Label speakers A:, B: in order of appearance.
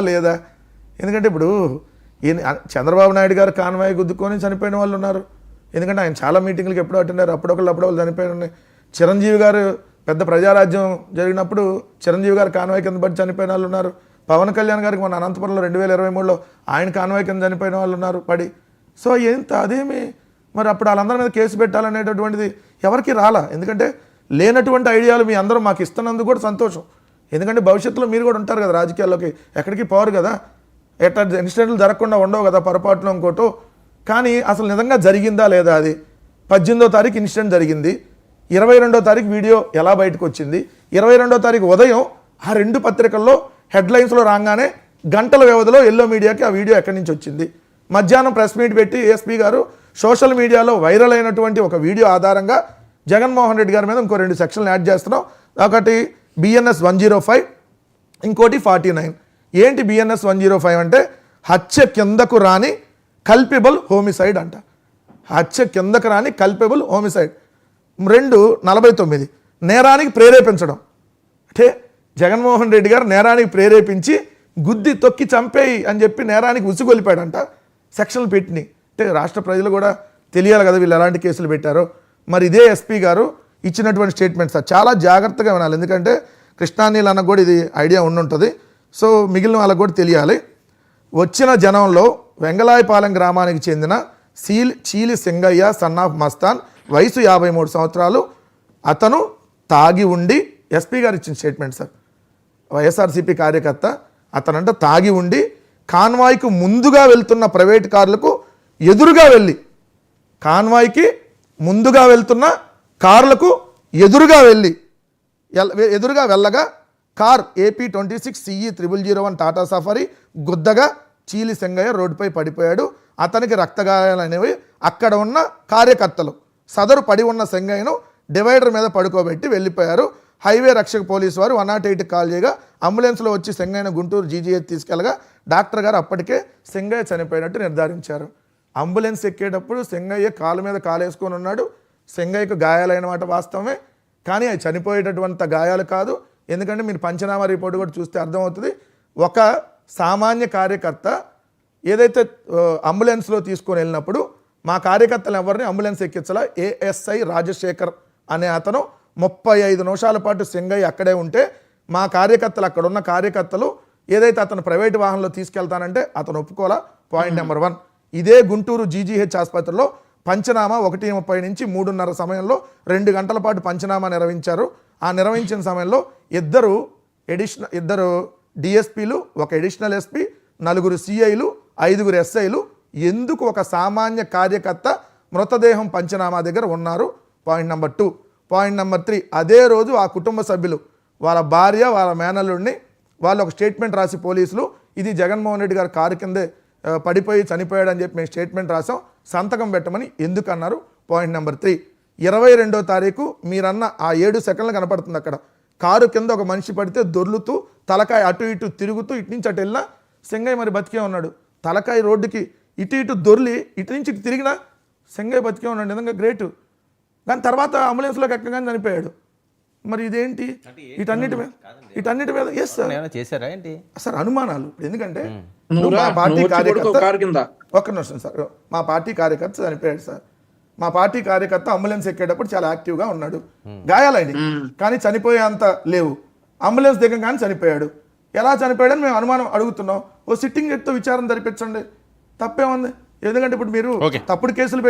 A: లేదా? ఎందుకంటే ఇప్పుడు చంద్రబాబు నాయుడు గారు కాన్వాయ్ గుద్దుకొని చనిపోయిన వాళ్ళు ఉన్నారు. ఎందుకంటే ఆయన చాలా మీటింగ్లకు ఎప్పుడో అటెండారు, అప్పుడొకళ్ళు చనిపోయిన. చిరంజీవి గారు పెద్ద ప్రజారాజ్యం జరిగినప్పుడు చిరంజీవి గారు కాన్వాయ్ కింద పడి చనిపోయిన వాళ్ళు ఉన్నారు. పవన్ కళ్యాణ్ గారికి మన అనంతపురంలో 2023లో ఆయన కాన్వాయ్ కింద చనిపోయిన వాళ్ళు ఉన్నారు పడి. సో అదేమి మరి అప్పుడు వాళ్ళందరి మీద కేసు పెట్టాలనేటటువంటిది ఎవరికి రాలా. ఎందుకంటే లేనటువంటి ఐడియాలు మీ అందరూ మాకు ఇస్తున్నందుకు కూడా సంతోషం. ఎందుకంటే భవిష్యత్తులో మీరు కూడా ఉంటారు కదా రాజకీయాల్లోకి, ఎక్కడికి పోరు కదా, ఎట్లా ఇన్సిడెంట్లు జరగకుండా ఉండవు కదా పొరపాటులో ఇంకోటో. కానీ అసలు నిజంగా జరిగిందా లేదా? అది 18వ తారీఖు ఇన్సిడెంట్ జరిగింది, 22వ తారీఖు వీడియో ఎలా బయటకు వచ్చింది, 22వ తారీఖు ఉదయం ఆ 2 పత్రికల్లో హెడ్లైన్స్లో రాగానే గంటల వ్యవధిలో ఎల్లో మీడియాకి ఆ వీడియో ఎక్కడి నుంచి వచ్చింది. మధ్యాహ్నం ప్రెస్ మీట్ పెట్టి ఏఎస్పీ గారు సోషల్ మీడియాలో వైరల్ అయినటువంటి ఒక వీడియో ఆధారంగా జగన్మోహన్ రెడ్డి గారి మీద ఇంకో 2 సెక్షన్లు యాడ్ చేస్తున్నాం. ఒకటి BNS 105, ఇంకోటి 49. ఏంటి BNS 105 అంటే హత్య కిందకు రాని కల్పిబుల్ హోమిసైడ్ అంట. హత్య కిందకు రాని కల్పిబుల్ హోమిసైడ్. 249 నేరానికి ప్రేరేపించడం. అంటే జగన్మోహన్ రెడ్డి గారు నేరానికి ప్రేరేపించి గుద్ది తొక్కి చంపేయి అని చెప్పి నేరానికి ఉసిగొలిపాడంట. సెక్షన్లు పెట్టినాయి. అంటే రాష్ట్ర ప్రజలు కూడా తెలియాలి కదా వీళ్ళు ఎలాంటి కేసులు పెట్టారో. మరి ఇదే ఎస్పీ గారు ఇచ్చినటువంటి స్టేట్మెంట్స్ చాలా జాగ్రత్తగా వినాలి. ఎందుకంటే కృష్ణానీళ్ళు అన్నకు కూడా ఇది ఐడియా ఉండుంటుంది. సో మిగిలిన వాళ్ళకు కూడా తెలియాలి. వచ్చిన జనంలో వెంగళాయపాలెం గ్రామానికి చెందిన చీలి సింగయ్య సన్ ఆఫ్ మస్తాన్, వయసు 53 సంవత్సరాలు. అతను తాగి ఉండి, ఎస్పీ గారు ఇచ్చిన స్టేట్మెంట్ సార్, వైఎస్ఆర్సీపీ కార్యకర్త అతనంట తాగి ఉండి కాన్వాయ్కు ముందుగా వెళ్తున్న ప్రైవేట్ కార్లకు ఎదురుగా వెళ్ళి, కాన్వాయ్కి ముందుగా వెళ్తున్న కార్లకు ఎదురుగా వెళ్ళగా car AP 26 CE 0001 Tata Safari గుద్దగా చీలి సింగయ్య రోడ్డుపై పడిపోయాడు. అతనికి రక్తగాయాలనేవి అక్కడ ఉన్న కార్యకర్తలు సదరు పడి ఉన్న సింగయ్యను డివైడర్ మీద పడుకోబెట్టి వెళ్ళిపోయారు. హైవే రక్షక పోలీసు వారు 108కి కాల్ చేయగా అంబులెన్స్లో వచ్చి సింగయ్యను గుంటూరు GGH తీసుకెళ్ళగా డాక్టర్ గారు అప్పటికే సింగయ్య చనిపోయినట్టు నిర్ధారించారు. అంబులెన్స్ ఎక్కేటప్పుడు సింగయ్య కాలు మీద కాలేసుకొని ఉన్నాడు. సింగయ్యకు గాయాలైన మాట వాస్తవమే, కానీ అవి చనిపోయేటటువంటి గాయాలు కాదు. ఎందుకంటే మీరు పంచనామా రిపోర్ట్ కూడా చూస్తే అర్థమవుతుంది. ఒక సామాన్య కార్యకర్త ఏదైతే అంబులెన్స్లో తీసుకొని వెళ్ళినప్పుడు మా కార్యకర్తలు ఎవరిని అంబులెన్స్ ఎక్కించాలా, ASI రాజశేఖర్ అనే అతను 35 నిమిషాల పాటు సింగయ్య అక్కడే ఉంటే మా కార్యకర్తలు, అక్కడ ఉన్న కార్యకర్తలు ఏదైతే అతను ప్రైవేట్ వాహనంలో తీసుకెళ్తానంటే అతను ఒప్పుకోలా. Point number 1. ఇదే గుంటూరు GGH ఆసుపత్రిలో పంచనామా 1:30 నుంచి 3:30 సమయంలో 2 గంటల పాటు పంచనామా నిర్వహించారు. ఆ నిర్వహించిన సమయంలో ఇద్దరు DSPలు, ఒక అడిషనల్ SP, 4 CIలు, 5 SIలు ఎందుకు ఒక సామాన్య కార్యకర్త మృతదేహం పంచనామా దగ్గర ఉన్నారు? Point number 2. పాయింట్ నెంబర్ 3, అదే రోజు ఆ కుటుంబ సభ్యులు వాళ్ళ భార్య, వాళ్ళ మేనల్లుడిని వాళ్ళు ఒక స్టేట్మెంట్ రాసి పోలీసులు ఇది జగన్మోహన్ రెడ్డి గారు కారు కిందే పడిపోయి చనిపోయాడు అని చెప్పి మేము స్టేట్మెంట్ రాసాం, సంతకం పెట్టమని ఎందుకు అన్నారు? పాయింట్ నెంబర్ 3, 22వ తారీఖు మీరన్న ఆ 7 సెకండ్లు కనపడుతుంది అక్కడ కారు కింద ఒక మనిషి పడితే దొర్లుతూ తలకాయ అటు ఇటు తిరుగుతూ ఇటు నుంచి అటు వెళ్ళినా సింగయ్య మరి బతికే ఉన్నాడు. తలకాయ రోడ్డుకి ఇటు దొర్లి ఇటు నుంచి ఇటు తిరిగినా సింగయ్య బతికే ఉన్నాడు. నిజంగా గ్రేటు. దాని తర్వాత అంబులెన్స్లోకి ఎక్కగానే చనిపోయాడు. మరి ఇదేంటి? వీటన్నిటి మీద ఎస్ సార్ సార్ అనుమానాలు. ఎందుకంటే మా పార్టీ కార్యకర్త, ఒక్క నిమిషం సార్, మా పార్టీ కార్యకర్త చనిపోయాడు సార్. మా పార్టీ కార్యకర్త అంబులెన్స్ ఎక్కేటప్పుడు చాలా యాక్టివ్గా ఉన్నాడు. గాయాలైంది కానీ చనిపోయేంత లేవు. అంబులెన్స్ దిగగానే చనిపోయాడు. ఎలా చనిపోయాడని మేము అనుమానం అడుగుతున్నాం. ఓ సిట్టింగ్ జడ్జితో విచారణ జరిపించండి, తప్పేముంది? ఎందుకంటే ఇప్పుడు మీరు తప్పుడు కేసులు